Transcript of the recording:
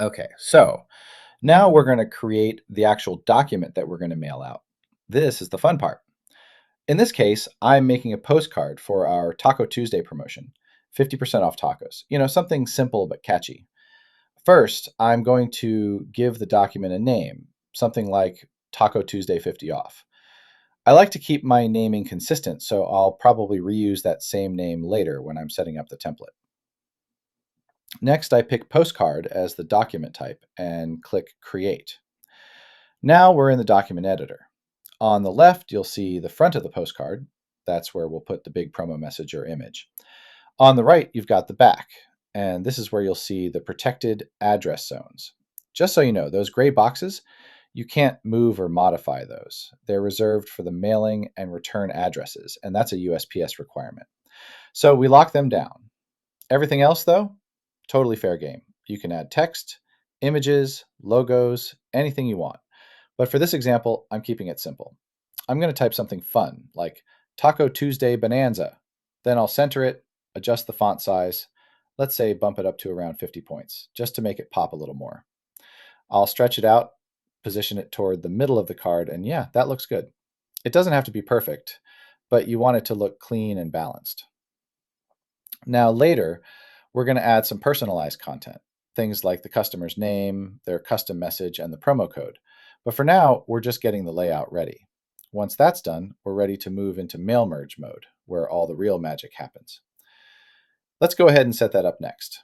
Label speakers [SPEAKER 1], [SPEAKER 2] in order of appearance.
[SPEAKER 1] Okay, so now we're going to create the actual document that we're going to mail out. This is the fun part. In this case, I'm making a postcard for our Taco Tuesday promotion, 50% off tacos. Something simple but catchy. First, I'm going to give the document a name, something like Taco Tuesday 50 off. I like to keep my naming consistent, so I'll probably reuse that same name later when I'm setting up the template. Next, I pick postcard as the document type and click create. Now we're in the document editor. On the left, you'll see the front of the postcard. That's where we'll put the big promo message or image. On the right, you've got the back, and this is where you'll see the protected address zones. Just so you know, those gray boxes, you can't move or modify those. They're reserved for the mailing and return addresses, and that's a USPS requirement. So we lock them down. Everything else, though, totally fair game. You can add text, images, logos, anything you want. But for this example, I'm keeping it simple. I'm going to type something fun like Taco Tuesday Bonanza. Then I'll center it, adjust the font size. Let's say bump it up to around 50 points, just to make it pop a little more. I'll stretch it out, position it toward the middle of the card, and yeah, that looks good. It doesn't have to be perfect, but you want it to look clean and balanced. Now, later, we're going to add some personalized content, things like the customer's name, their custom message, and the promo code. But for now, we're just getting the layout ready. Once that's done, we're ready to move into mail merge mode, where all the real magic happens. Let's go ahead and set that up next.